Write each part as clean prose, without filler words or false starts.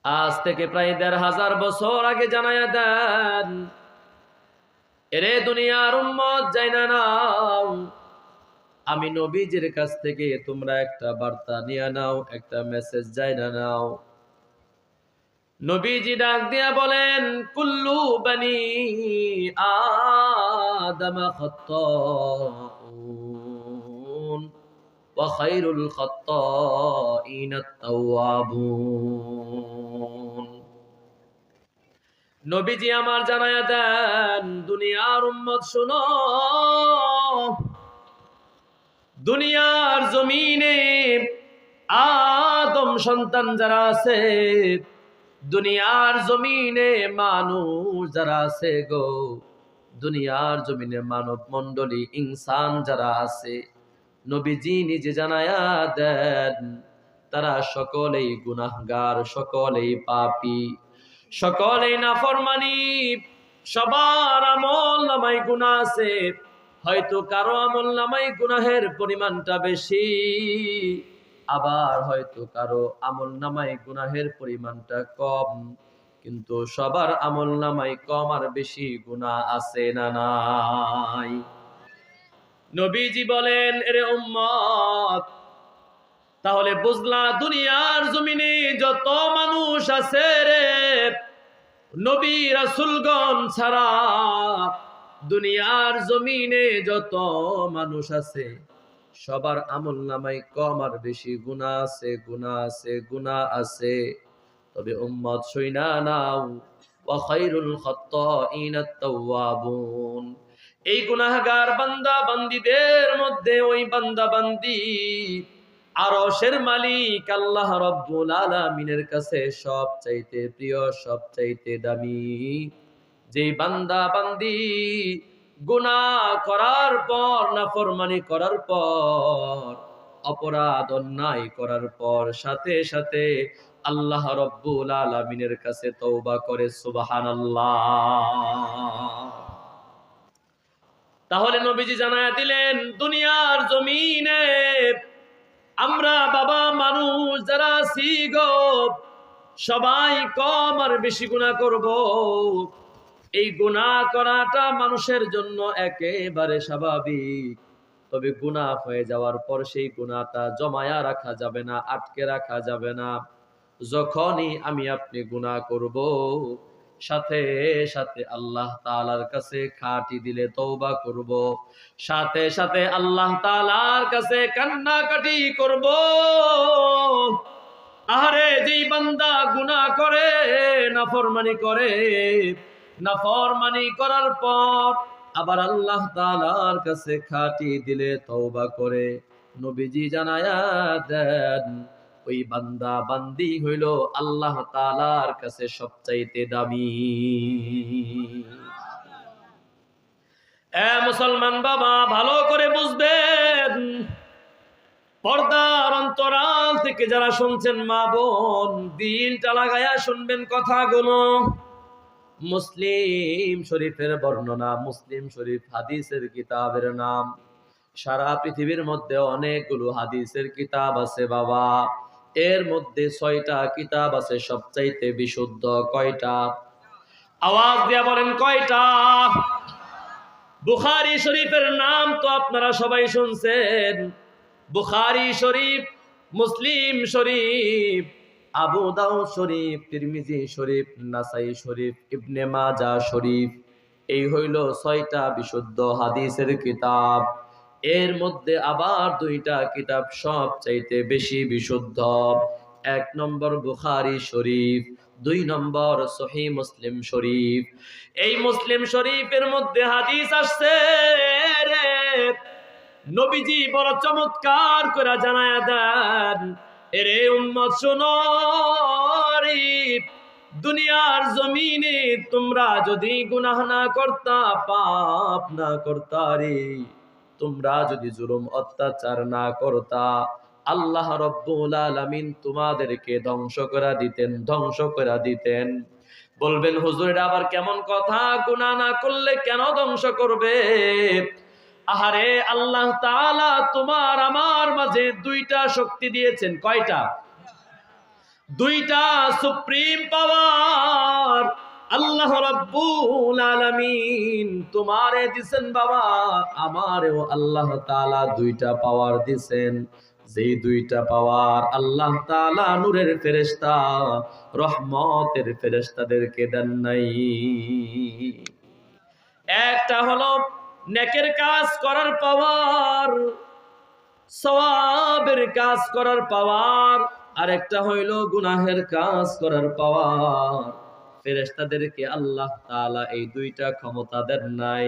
আজ থেকে প্রায় ১৫০০ বছর আগে জানায়া দেন, এরে দুনিয়ার উম্মত জাইনা নাও, আমি নবীজির কাছ থেকে তোমরা একটা বার্তা নিয়ে নাও, একটা মেসেজ জাইনা নাও। নবীজি ডাক দিয়া বলেন, কুল্লু বানি আদম খাত্তাউন ওয়া খায়রুল খাত্তাইন আত-তাওয়াবুন। নবীজি আমার জানায়া দেন, দুনিয়ার উম্মত শুনো, দুনিয়ার জমিনে আদম সন্তান যারা আছে, দুনিয়ার জমিনে মানুষ যারা আছে গো, দুনিয়ার জমিনে মানব মণ্ডলী ইনসান যারা আছে, নবীজি নিজে জানায়া দেন তারা সকলেই গুনাহগার, সকলেই পাপী, সকলেই নাফরমানি। সবার আমল নামাই গুনাহ আছে, হয়তো কারো আমল নামাই গুনাহের পরিমাণটা বেশি, আবার হয়তো কারো আমল নামাই গুনাহের পরিমাণটা কম, কিন্তু সবার আমল নামাই কম আর বেশি গুনাহ আছে না নাই? নবীজি বলেন, এরে উম্মত, তাহলে বুঝলা দুনিয়ার জমিনে যত মানুষ আছে রে, নবী রাসূলগণ ছাড়া দুনিয়ার জমিনে যত মানুষ আছে, সবার আমল নামাই কম আর বেশি গুনাহ আছে, গুনাহ আছে, গুনাহ আছে। তবে উম্মত শুইনা নাও, ওয়া খায়রুল খাত্তাইন আত-তাওয়াবুন। এই গুনাহগার বান্দা বান্দীদের মধ্যে ওই বান্দা বান্দী আরশের মালিক আল্লাহ রাব্বুল আলামিনের কাছে সবচাইতে প্রিয়, সবচাইতে দামি। যেই বান্দা বান্দি গুনাহ করার পর, নাফরমানি করার পর, অপরাধ অন্যায় করার পর সাথে সাথে আল্লাহ রাব্বুল আলামিনের কাছে তওবা করে, সুবহানাল্লাহ। তাহলে নবীজি জানায়া দিলেন, দুনিয়ার জমিনে আমরা বাবা মানুষ যারা আছি গো, সবাই কম আর বেশি গুনাহ করব। এই গুনাহ করাটা মানুষের জন্য একেবারে স্বাভাবিক। তবে গুনাহ হয়ে যাওয়ার পর সেই গুনাহটা জমায়া রাখা যাবে না, আটকে রাখা যাবে না। যখনই আমি আপনি গুনাহ করব, সাথে সাথে আল্লাহ তাআলার কাছে খাঁটি দিলে তওবা করব, সাথে সাথে আল্লাহ তাআলার কাছে কান্নাকাটি করব। আরে যেই বান্দা গুনাহ করে, নাফরমানি করে, নাফরমানি করার পর আবার আল্লাহ তাআলার কাছে খাঁটি দিলে তওবা করে, নবীজি জানায়া দেন ওই বান্দা বান্দি হইল আল্লাহ তাআলার কাছে সবচাইতে দামি। মুসলমান বাবা, ভালো করে বুঝবেন, পর্দার অন্তরাল থেকে যারা শুনছেন মা বোন, দিলটা লাগায়া শুনবেন কথাগুলো। মুসলিম শরীফের বর্ণনা, মুসলিম শরীফ হাদিসের কিতাবের নাম। সারা পৃথিবীর মধ্যে অনেকগুলো হাদিসের কিতাব আছে বাবা, এর মধ্যে 6টা কিতাব আছে সবচাইতে বিশুদ্ধ। কয়টা? আওয়াজ দিয়া বলেন কয়টা? বুখারী শরীফের নাম তো আপনারা সবাই শুনছেন, বুখারী শরীফ, মুসলিম শরীফ, আবু দাউদ শরীফ, তিরমিজি শরীফ, নাসাই শরীফ, ইবনে মাজাহ শরীফ। এই হইল 6টা বিশুদ্ধ হাদিসের কিতাব। এর মধ্যে আবার 2টা কিতাব সবচাইতে বেশি বিশুদ্ধ। 1 নম্বর বুখারী শরীফ, 2 নম্বর সহিহ মুসলিম শরীফ। এই মুসলিম শরীফের মধ্যে হাদিস আসছে রে, নবীজি বড় চমৎকার করে জানায়া দেন, এরে উম্মত শোনো, দুনিয়ার জমিনে তোমরা যদি গুনাহ না করতা, পাপ না করতা রে, তোমরা যদি জুলুম অত্যাচার না করতা, আল্লাহ রাব্বুল আলামিন তোমাদেরকে ধ্বংস করে দিতেন, ধ্বংস করে দিতেন। বলবেন হুজুর এটা আবার কেমন কথা, গুনাহ না করলে কেন ধ্বংস করবে? আহারে আল্লাহ তাআলা তোমার আমার মাঝে 2টা শক্তি দিয়েছেন। কয়টা? দুইটা সুপ্রিম পাওয়ার আল্লাহ রাব্বুল আলামিন তোমারে দিছেন বাবা, আমারেও আল্লাহ তাআলা দুইটা পাওয়ার দিছেন। যেই দুইটা পাওয়ার আল্লাহ তাআলা নূরের ফেরেশতা, রহমতের ফেরেশতাদেরকে দেন নাই। একটা হলো নেকের কাজ করার পাওয়ার, সওয়াবের কাজ করার পাওয়ার, আরেকটা হইল গুনাহের কাজ করার পাওয়ার। ফেরেশতাদেরকে আল্লাহ তাআলা এই দুইটা ক্ষমতা দেন নাই।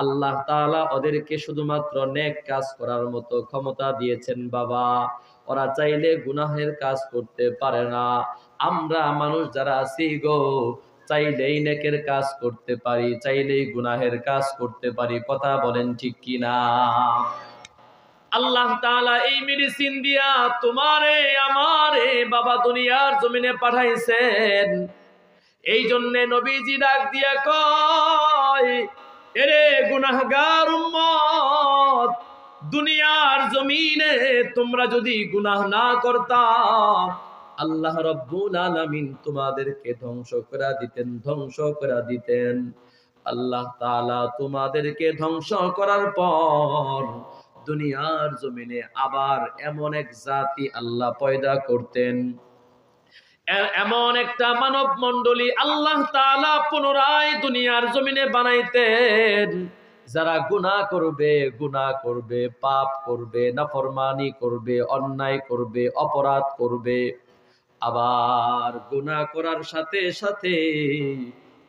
আল্লাহ তাআলা ওদেরকে শুধুমাত্র নেক কাজ করার মতো ক্ষমতা দিয়েছেন বাবা। ওরা চাইলে গুনাহের কাজ করতে পারে না। আমরা মানুষ যারা আছি গো, চাইলেই নেকের কাজ করতে পারি, চাইলেই গুনাহের কাজ করতে পারি। কথা বলেন ঠিক কিনা? আল্লাহ তাআলা এই মেডিসিন দিয়া তোমারে আমারে বাবা দুনিয়ার জমিনে পাঠাইছেন। এই জন্য নবীজি ডাক দিয়া কয়, এরে গুনাহগার উম্মত, দুনিয়ার জমিনে তোমরা যদি গুনাহ না করতা, আল্লাহ রাব্বুল আলামিন তোমাদেরকে ধ্বংস করে দিতেন, ধ্বংস করে দিতেন। আল্লাহ তাআলা তোমাদেরকে ধ্বংস করার পর দুনিয়ার জমিনে আবার এমন এক জাতি আল্লাহ পয়দা করতেন, এমন একটা মানব মণ্ডলী আল্লাহ তাআলা পুনরায় দুনিয়ার জমিনে বানাইতেন, যারা গুনাহ করবে, পাপ করবে, নাফরমানি করবে, অন্যায় করবে, অপরাধ করবে। আবার গুনাহ করার সাথে সাথে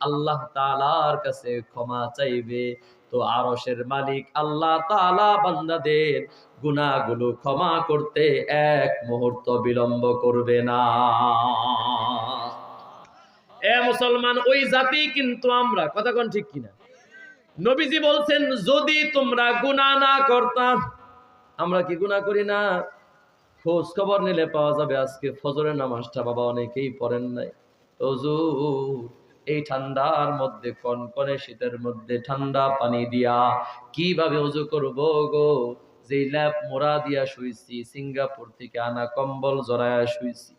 আল্লাহ তাআলার কাছে ক্ষমা চাইবে। তো আরশের মালিক আল্লাহ তাআলা বান্দাদের গুনাহগুলো ক্ষমা করতে এক মুহূর্ত বিলম্ব করবে না। এ মুসলমান, ওই জাতি কিন্তু আমরা, কথা কোন ঠিক কিনা? নবীজি বলছেন যদি তোমরা গুনাহ না করতা। আমরা কি গুনাহ করি না? খোঁজ খবর নিলে পাওয়া যাবে আজকে ফজরের নামাজটা বাবা অনেকেই পড়েন নাই। হুজুর, এই ঠান্ডার মধ্যে, কনকনে শীতের মধ্যে ঠান্ডা পানি দিয়া কিভাবে ওযু করব গো? যেই ল্যাপ মোড়া দিয়া শুইছি, সিঙ্গাপুর থেকে আনা কম্বল জড়ায়া শুইছি,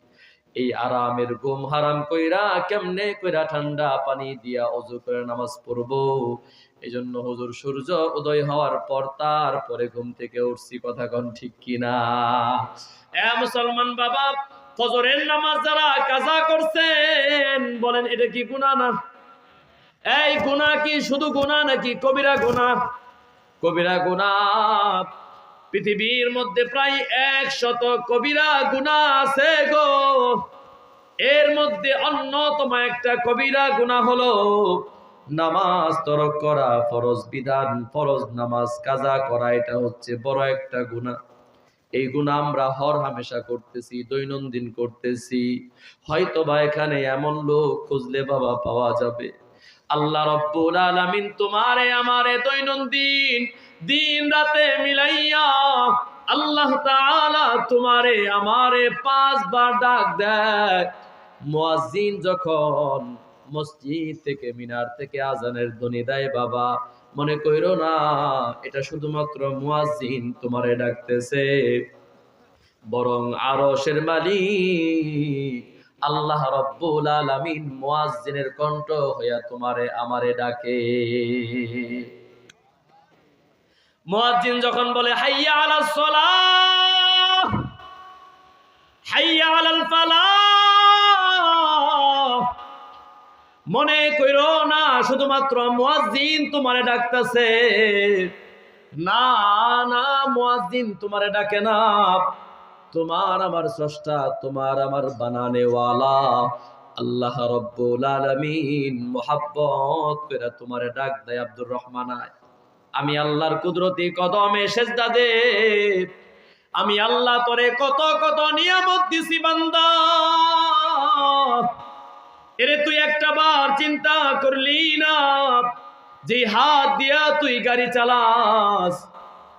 এই আরামের ঘুম হারাম কইরা কেমনে কইরা ঠান্ডা পানি দিয়া ওযু করে নামাজ পড়বো? এজন্য হুজুর সূর্য উদয় হওয়ার পর তারপরে ঘুম থেকে উঠছি। কথা কোন ঠিক কিনা? এ মুসলমান বাবা, ফজরের নামাজ যারা কাজা করছেন, বলেন এটা কি গুনাহ না? এই গুনাহ কি শুধু গুনাহ নাকি কবিরা গুনাহ? কবিরা গুনাহ। পৃথিবীর মধ্যে প্রায় 100 কবিরা গুনাহ আছে গো। এর মধ্যে অন্যতম একটা কবিরা গুনাহ হলো নামাজ তরক করা, ফরজ বিধান, ফরজ নামাজ কাজা করা। এটা হচ্ছে বড় একটা গুনাহ। এই গুনাহ আমরা হর হামেশা করতেছি, দৈনন্দিন করতেছি। হয়তোবা এখানে এমন লোক খুঁজলে বাবা পাওয়া যাবে, আল্লাহ রাব্বুল আলামিন তোমারে আমারে দৈনন্দিন দিন রাতে মিলাইয়া আল্লাহ তাআলা তোমারে আমারে 5 বার ডাক দেয়। মুয়াজ্জিন যখন মসজিদ থেকে, মিনার থেকে আজানের ধ্বনি দেয় বাবা, মনে কইরো না এটা শুধুমাত্র মুয়াজ্জিন তোমারে ডাকতেছে, বরং আরশের মালিক আল্লাহ রাব্বুল আলামিন মুয়াজ্জিনের কণ্ঠ হইয়া তোমারে আমারে ডাকে। মুয়াজ্জিন যখন বলে হাইয়া আলাস সালাহ, হাইয়া আলাল ফালাহ, মনে কইরো না শুধুমাত্র মুয়াজ্জিন তোমারে ডাকতেছে। না না, মুয়াজ্জিন তোমারে ডাকে না, তোমার আমার স্রষ্টা, তোমার আমার বানানেওয়ালা আল্লাহ রাব্বুল আলামিন মুহাব্বত করে তোমারে ডাক দেয়। আব্দুর রহমান আয়, আমি আল্লাহর কুদরতি কদমে সেজদা দে, আমি আল্লাহ তোরে কত কত নিয়ামত দিছি বান্দা, এরে তুই একটা বার চিন্তা করলি না? যে হাত দিয়া তুই গাড়ি চালাস,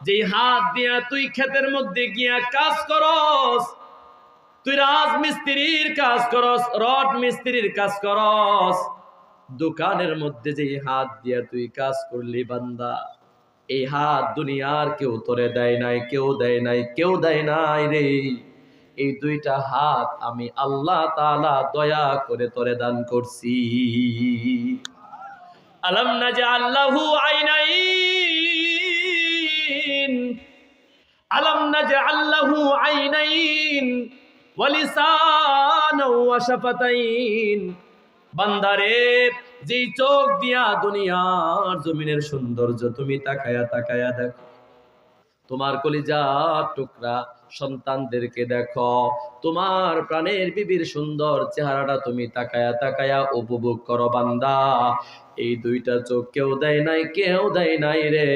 যে হাত দিয়া তুই ক্ষেতের মধ্যে গিয়া কাজ করস, তুই রাজমিস্ত্রির কাজ করস, রড মিস্ত্রির কাজ করস, দোকানের মধ্যে যে হাত দিয়া তুই কাজ করলি বান্দা, এই হাত দুনিয়ার কেউ তোরে দেয় নাই, কেউ দেয় নাই, কেউ দেয় নাই রে। এই দুইটা হাত আমি আল্লাহ তাআলা দয়া করে তোরে দান করছি। আলাম নাজআল লাহু আইনাইন, আলাম নাজআল লাহু আইনাইন ওয়া লিসানাও ওয়া শাফাতাইন। বান্দারে, যেই চোখ দিয়া দুনিয়ার জমিনের সৌন্দর্য তুমি তাকায়া তাকায়া দেখো, তোমার কলিজার টুকরা সন্তানদেরকে দেখো, তোমার প্রাণের বিবির সুন্দর চেহারাটা তুমি তাকায়া তাকায়া উপভোগ করো বান্দা। এই দুইটা চোখ কেউ দেয় নাই, কেউ দেয় নাই রে।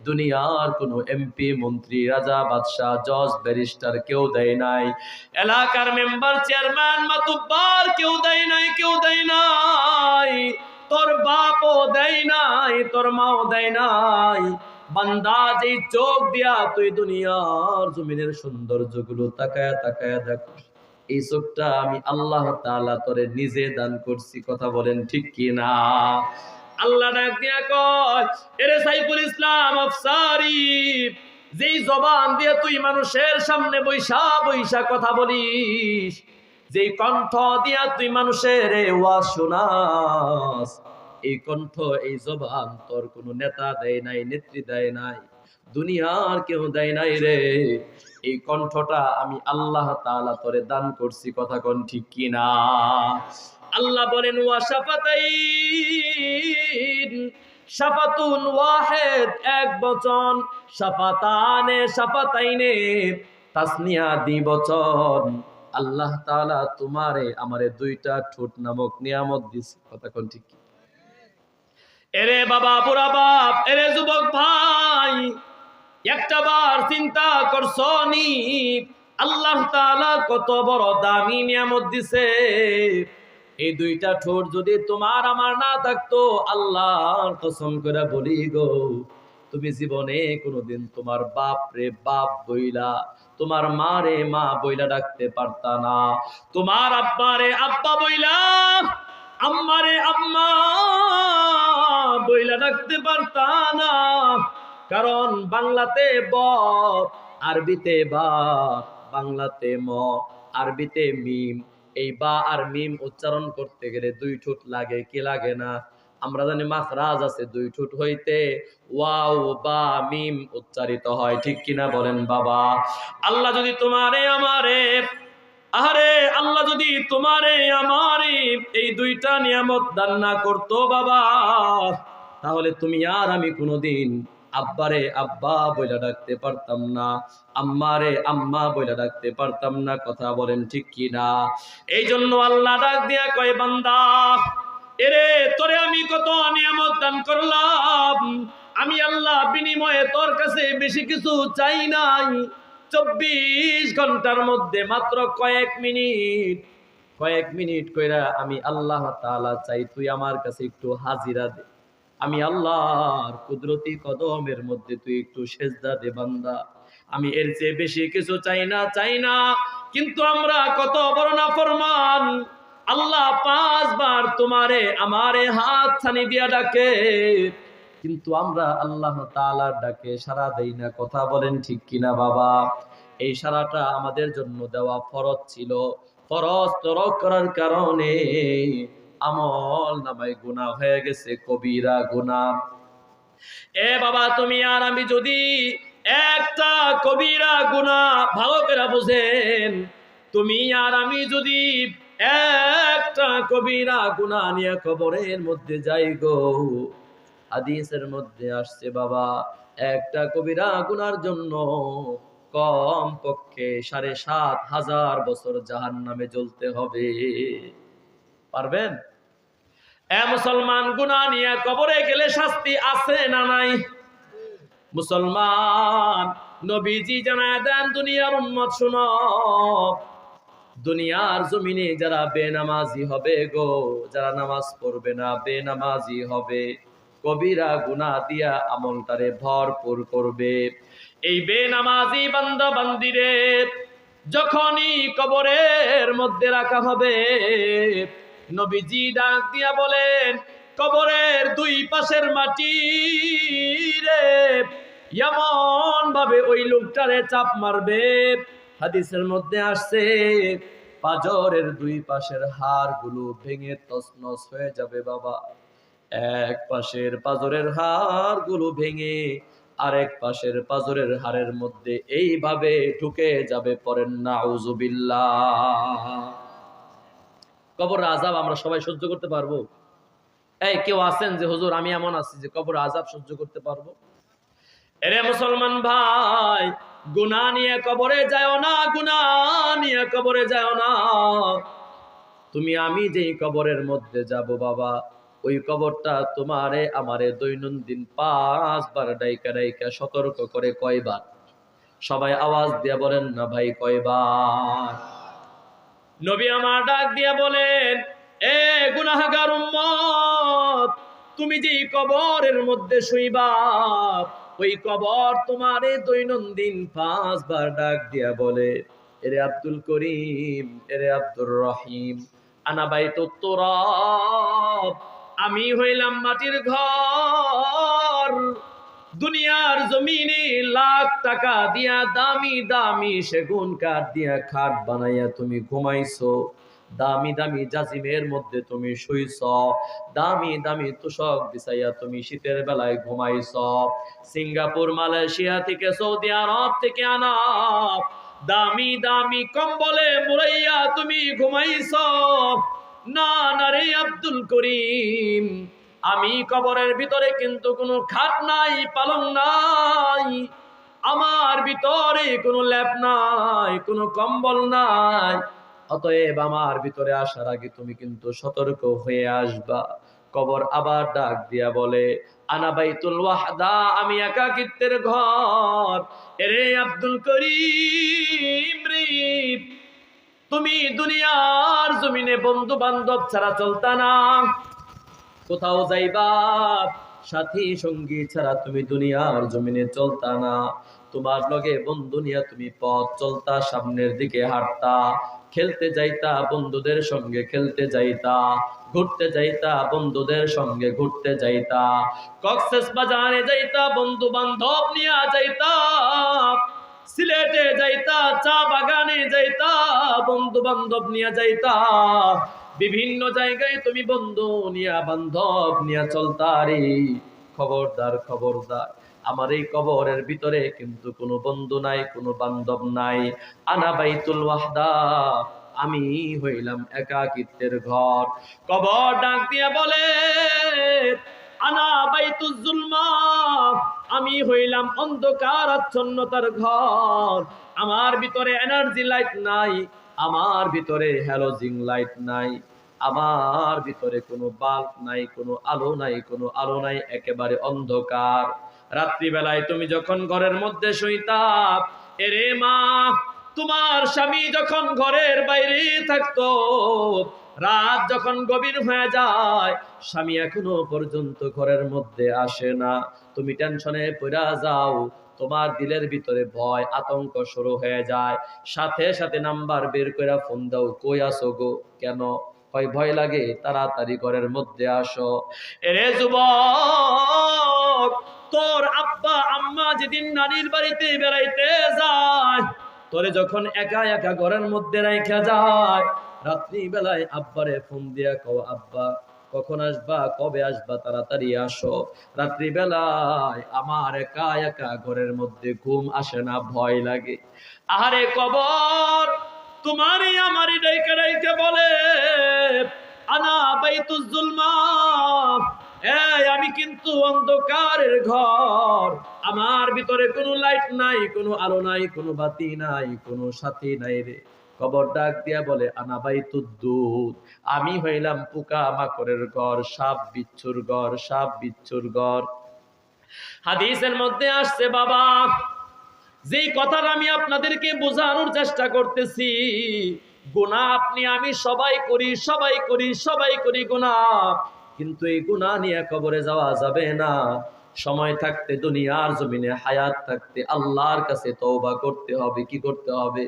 দুনিয়ার কোনো এমপি, মন্ত্রী, রাজা, বাদশাহ, জজ, ব্যারিস্টার কেউ দেয় নাই। এলাকার মেম্বার, চেয়ারম্যান, মাতুব্বার কেউ দেয় নাই, কেউ দেয় নাই। তোর বাপও দেয় নাই, তোর মাও দেয় নাই। বান্দা, যে চোখ দিয়া তুই দুনিয়ার জমিনের সৌন্দর্যগুলো তাকায়া তাকায়া দেখো, এই চোখটা আমি আল্লাহ তাআলা তোরে নিজে দান করছি। কথা বলেন ঠিক কি না? আল্লাহ ডাক দিয়া কয়, এরে সাইফুল ইসলাম আফসারি, যেই জবান দিয়ে তুই মানুষের সামনে বৈশা বৈশা কথা বলিস, যেই কণ্ঠ দিয়া তুই মানুষের ওয়াজ শোনাস, এই কণ্ঠ, এই জবান তোর কোনো নেতা দেয় নাই, নেত্রী দেয় নাই, দুনিয়ার কেউ দেয় নাই রে। এই কণ্ঠটা আমি আল্লাহ তাআলা তোরে দান করছি। কথা কোন ঠিক কি না? আল্লাহ বলেন ওয়া শাফাতাইন, শাফাতুন ওয়াহিদ এক বচন, শাফাতানে শাফাতাইনে তাসনিয়া দ্বিবচন। আল্লাহ তাআলা তোমারে আমারে দুইটা ঠোঁট নামক নিয়ামত দিছে। কথা কোন ঠিক কি? এরে বাবা, বুড়া বাপ, এরে যুবক ভাই, একটা বার চিন্তা করছো নি আল্লাহ তাআলা কত বড় দামি নিয়ামত দিছে? এই দুইটা ঠোঁট যদি তোমার আমার না থাকতো, আল্লাহর কসম করে বলি গো, তুমি জীবনে কোনোদিন তোমার বাপ রে বাপ বইলা, তোমার মা রে মা বইলা ডাকতে পারতা না, তোমার আব্বা রে আব্বা বইলা, আম্মা রে আম্মা বইলা ডাকতে পারতা না। কারণ বাংলাতে ব, আরবিতে বা, বাংলাতে ম, আরবিতে মিম। এই বা আর মিম উচ্চারণ করতে গেলে দুই ঠোঁট লাগে, কি লাগে না? আমরা জানি মাখরাজ আছে দুই ঠোঁট হইতে, ওয়াও বা মিম উচ্চারিত হয়, ঠিক কিনা বলেন বাবা? আল্লাহ যদি তোমারে আমারে, আরে আল্লাহ যদি তোমারে আমারে এই দুইটা নিয়ামত দান না করতো বাবা, তাহলে তুমি আর আমি কোনোদিন আব্বারে আব্বা বইলা ডাকতে পারতাম না, আম্মারে আম্মা বইলা ডাকতে পারতাম না। কথা বলেন ঠিক কি না? এই জন্য আল্লাহ ডাক দিয়া কয়, বান্দা এরে, তোরে আমি কত নিয়ামত দান করলাম, আমি আল্লাহ বিনিময়ে তোর কাছে বেশি কিছু চাই নাই। 24 ঘন্টার মধ্যে মাত্র কয়েক মিনিট কইরা আমি আল্লাহ তাআলা চাই তুই আমার কাছে একটু হাজিরা দে। আমি আল্লাহর কুদরতি কদমের মধ্যে তুই একটু সেজদা দে বান্দা। আমি এর চেয়ে বেশি কিছু চাই না। কিন্তু আমরা কত বড় নাফরমান। আল্লাহ 5 বার তোমারে আমারে হাত ছানি দিয়া ডাকে, কিন্তু আমরা আল্লাহ তাআলার ডাকে সাড়া দেই না। কথা বলেন ঠিক কিনা বাবা? এই সাড়াটা আমাদের জন্য দেওয়া ফরজ ছিল। ফরজ তরক করার কারণে আমল নামায় গুনাহ হয়ে গেছে, কবিরা গুনাহ। এ বাবা, তুমি আর আমি যদি একটা কবিরা গুনাহ, ভালো করে বুঝেন, তুমি আর আমি যদি একটা কবিরা গুনাহ নিয়ে কবরের মধ্যে যাই গো, হাদিসের মধ্যে আসছে বাবা, একটা কবিরা গুনার জন্য কম পক্ষে ৭,৫০০ বছর জাহান্নামে জ্বলতে হবে। পারবেন? এ মুসলমান, গুনাহ নিয়ে কবরে গেলে শাস্তি আছে না নাই? মুসলমান, নবীজি জানায় দেন, দুনিয়ার উম্মত শুনো, দুনিয়ার জমিনে যারা বেনামাজি হবে গো, যারা নামাজ পড়বে না, বেনামাজি হবে, কবিরা গুনাহ দিয়া আমলটারে ভরপুর করবে। এই বেনামাজি বান্দা বান্দিরে যখনই কবরের মধ্যে রাখা হবে, নবীজি ডাক দিয়া বলেন, কবরের দুই পাশের মাটি রে এমন ভাবে ওই লোকটারে চাপ মারবে, হাদিসের মধ্যে আসছে পাজরের দুই পাশের হাড়গুলো ভেঙে তছনছ হয়ে যাবে বাবা। এক পাশের পাজরের হাড়গুলো ভেঙে আরেক পাশের পাজরের হাড়ের মধ্যে এইভাবে ঢুকে যাবে, পড়েন নাউজুবিল্লাহ। কবর আযাব আমরা সবাই সহ্য করতে পারবো? এই কেউ আছেন যে হুজুর আমি এমন আছি যে কবর আযাব সহ্য করতে পারবো? এরে মুসলমান ভাই, গুনাহ নিয়ে কবরে যাও না, গুনাহ নিয়ে কবরে যাও না। তুমি আমি যেই কবরের মধ্যে যাব বাবা, ওই কবরটা তোমারে আমারে দৈনন্দিন 5 বার ডাইকা ডাইকা সতর্ক করে কয়বার? সবাই আওয়াজ দিয়ে বলেন না ভাই, কয়বার? নবী আমার ডাক দিয়া বলেন, এ গুনাহগার উম্মত, তুমি যেই কবরের মধ্যে শুইবা, ওই কবর তোমারে দৈনন্দিন 5 বার ডাক দিয়া বলে, এরে আব্দুল করিম, এরে আব্দুর রহিম, আনা বাইতুত তুরাব, আমি হইলাম মাটির ঘর। দুনিয়ার জমিনে লাখ টাকা দিয়া দামি দামি সেগুন কাঠ দিয়া খাট বানাইয়া তুমি ঘুমাইছো, দামি দামি জাজিমের মধ্যে তুমি শুইছ, দামি দামি তোষক বিছাইয়া তুমি শীতের বেলায় ঘুমাইছ, সিঙ্গাপুর মালয়েশিয়া থেকে সৌদি আরব থেকে আনা দামি দামি কম্বলে মুড়াইয়া তুমি ঘুমাইছ। না না রে আব্দুল করিম, আমি কবরের ভিতরে কিন্তু কোনো খাট নাই, পালং নাই, আমার ভিতরে কোনো ল্যাপ নাই, কোনো কম্বল নাই। অতএব আমার ভিতরে আসার আগে তুমি কিন্তু সতর্ক হয়ে আসবা। কবর আবার ডাক দিয়া বলে, আনা বাইতুল ওয়াহদা, আমি একাকিত্বের ঘর। এরে আব্দুল করিম রে, তুমি দুনিয়ার জমিনে বন্ধু বান্ধব ছাড়া চলতা না, কোথাও যাইবা সাথী সঙ্গী ছাড়া তুমি দুনিয়ার জমিনে চলতা না, তোমার লগে বন্ধু নিয়া তুমি পথ চলতা, সামনের দিকে হাঁটতা, খেলতে যাইতা বন্ধুদের সঙ্গে খেলতে যাইতা, ঘুরতে যাইতা বন্ধুদের সঙ্গে ঘুরতে যাইতা, কক্সেস বাজারে যাইতা বন্ধু বান্ধব নিয়া যাইতা, সিলেটে যাইতা, চা বাগানে যাইতা, বন্ধু বান্ধব নিয়া যাইতা, বিভিন্ন জায়গায় তুমি বন্ধু নিয়া বান্ধব নিয়া চলতারি। খবরদার খবরদার, আমার এই কবরের ভিতরে কিন্তু কোনো বন্ধু নাই, কোনো বান্ধব নাই। আনা বাইতুল ওয়াহদা, আমি হইলাম একাকিত্বের ঘর। কবর ডাক দিয়া বলে, আনা বাইতুজ জুলমা, আমি হইলাম অন্ধকার আচ্ছন্নতার ঘর। আমার ভিতরে এনার্জি লাইট নাই, আমার ভিতরে হ্যালোজিন লাইট নাই, আমার ভিতরে কোনো বাল্ব নাই, কোনো আলো নাই, কোনো আলো নাই, একেবারে অন্ধকার। রাত্রিবেলায় তুমি যখন ঘরের মধ্যে শুইতা, এরে মা, তোমার স্বামী যখন ঘরের বাইরে থাকতো, রাত যখন গভীর হয়ে যায়, স্বামী এখনো পর্যন্ত ঘরের মধ্যে আসে না, তুমি টেনশনে পড়া যাও, তোমার দিলের ভিতরে ভয় আতঙ্ক শুরু হয়ে যায়, সাথে সাথে নাম্বার বের করে ফোন দাও, কই আসো গো? কেন? হয় ভয় লাগে, তাড়াতাড়ি ঘরের মধ্যে আসো। এরে যুবক, তোর আব্বা আম্মা যেদিন নানির বাড়িতে বেড়াইতে যায়, তোরে যখন একা একা ঘরের মধ্যে রাইখা যায়, রাত্রি বেলায় আব্বারে ফোন দিয়া কও, আব্বা কখন আসবা, কবে আসবা, তাড়াতাড়ি আসো। রাত্রি বেলায় আমার একা একা ঘরের মধ্যে ঘুম আসে না, ভয় লাগে। আহারে কবর তোমারই আমারই ডাইকা ডাইকা বলে, আনা বাইতুজ জুলমা, এই আমি কিন্তু অন্ধকারের ঘর, আমার ভিতরে কোনো লাইট নাই, কোনো আলো নাই, কোনো বাতি নাই, কোনো সাথী নাই রে। কবর ডাক দিয়া বলে, আনা বাইতুদ দুদ, আমি হইলাম পোকা মাকড়ের ঘর, সাপ বিচ্ছুর ঘর, সাপ বিচ্ছুর ঘর। হাদিসের মধ্যে আসছে বাবা, যেই কথাটা আমি আপনাদেরকে বোঝানোর চেষ্টা করতেছি, গুনাহ আপনি আমি সবাই করি, সবাই করি, সবাই করি গুনাহ, কিন্তু এই গুনাহ নিয়ে কবরে যাওয়া যাবে না। সময় থাকতে দুনিয়ার জমিনে হায়াত থাকতে আল্লাহর কাছে তওবা করতে হবে। কি করতে হবে?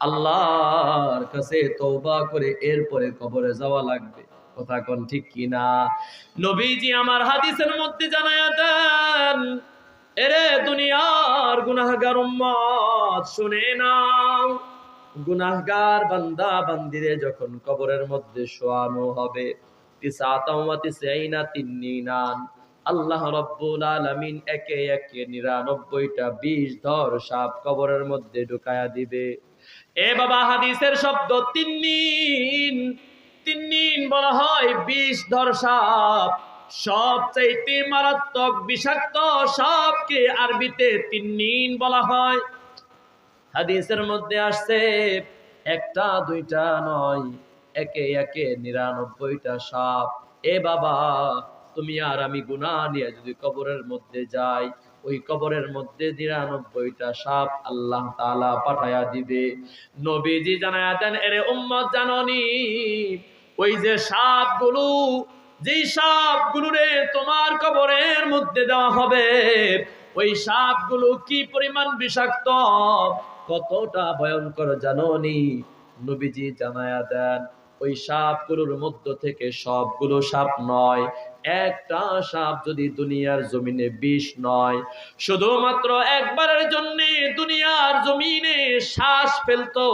আল্লাহর কাছে তওবা করে এরপরে কবরে যাওয়া লাগবে। কথা কোন ঠিক কিনা? নবীজি আমার হাদিসের মধ্যে জানায়া দেন, এরে দুনিয়ার গুনাহগার উম্মত শুনে নাও, গুনাহগার বান্দা বান্দিরে যখন কবরের মধ্যে শোয়ানো হবে, তিন্নিনান, আল্লাহ রাব্বুল আলামিন একে একে 99টা বিষ ধর সাপ কবরের মধ্যে ঢুকায়া দিবে। এ বাবা, হাদিসের শব্দ তিন্নিন। তিন্নিন বলা হয় বিষ ধর সাপ। সবচাইতে মারাত্মক বিষাক্ত সাপকে আরবিতে তিন্নিন বলা হয়। হাদিসের মধ্যে আসছে একটা দুইটা নয়, একে একে 99টা সাপ। এ বাবা, তুমি আর আমি গুনাহ নিয়ে যদি কবরের মধ্যে যাই, ওই কবরের মধ্যে 99টা সাপ আল্লাহ তাআলা পাঠায়া দিবে। নবীজি জানায়া দেন, এরে উম্মত জাননি, ওই যে সাপগুলো, যেই সাপগুলো রে তোমার কবরের মধ্যে দেওয়া হবে, ওই সাপগুলো কি পরিমাণ বিষাক্ত, কতটা ভয়ঙ্কর জানোনি? নবীজি জানায়া দেন, ওই সাপগুলোর মধ্য থেকে সবগুলো সাপ নয়, একটা সাপ যদি দুনিয়ার জমিনে বিষ নয়, শুধুমাত্র একবারের জন্য দুনিয়ার জমিনে শ্বাস ফেলতো,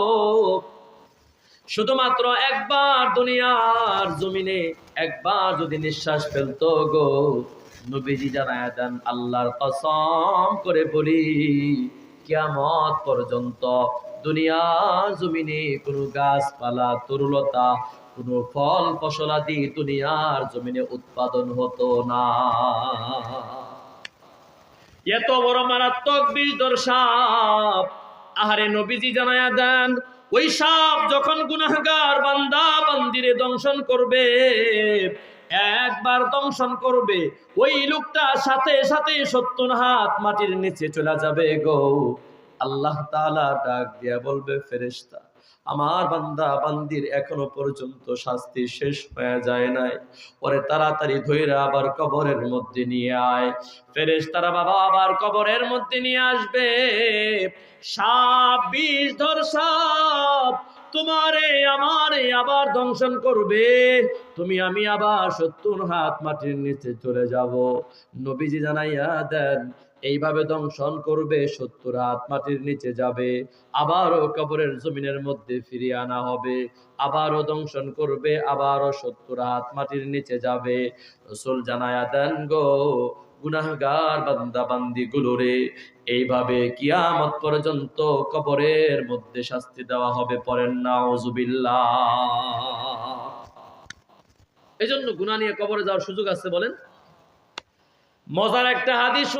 শুধুমাত্র একবার দুনিয়ার জমিনে একবার যদি নিঃশ্বাস ফেলতো গো, নবীজি জানায়া দেন, আল্লাহর কসম করে বলি, কিয়ামত পর্যন্ত দুনিয়ার জমিনে কোনো গাছপালা তরুলতা, কোনো ফল ফসলাদি দুনিয়ার জমিনে উৎপাদন হতো না। এত বড় মারাত্মক বিষধর সাপ। আহারে নবীজি জানায়া দেন, ওই সাপ যখন গুনাহগার বান্দা বান্দিরে দংশন করবে, একবার দংশন করবে, ওই লোকটা সাথে সাথে 70 হাত মাটির নিচে চলে যাবে গো। আল্লাহ তাআলা ডাক দিয়া বলবে, ফেরেশতা, আমার বান্দা বান্দির এখনো পর্যন্ত শাস্তি শেষ হয়ে যায় নাই, পরে তাড়াতাড়ি ধইরা আবার কবরের মধ্যে নিয়ে আয়। ফেরেশতারা বাবা আবার কবরের মধ্যে নিয়ে আসবে। সাপ, বিষধর সাপ তোমারে আমারে আবার দংশন করবে, তুমি আমি আবার 70 হাত মাটির নিচে চলে যাব। নবীজি জানাইয়া দেন, এইভাবে দংশন করবে, 70 হাত মাটির নিচে যাবে, আবারও কবরের জমিনের মধ্যে ফিরিয়ে আনা হবে, আবারও দংশন করবে, আবারও 70 হাত মাটির নিচে যাবে। রাসূল জানায়া দেন গো, গুনাহগার বান্দা বান্দি গুলোরে এইভাবে কিয়ামত পর্যন্ত কবরের মধ্যে শাস্তি দেওয়া হবে। পড়েন নাউজুবিল্লাহ। এজন্য গুনাহ নিয়ে কবরে যাওয়ার সুযোগ আছে বলেন? মজার একটা হাদিস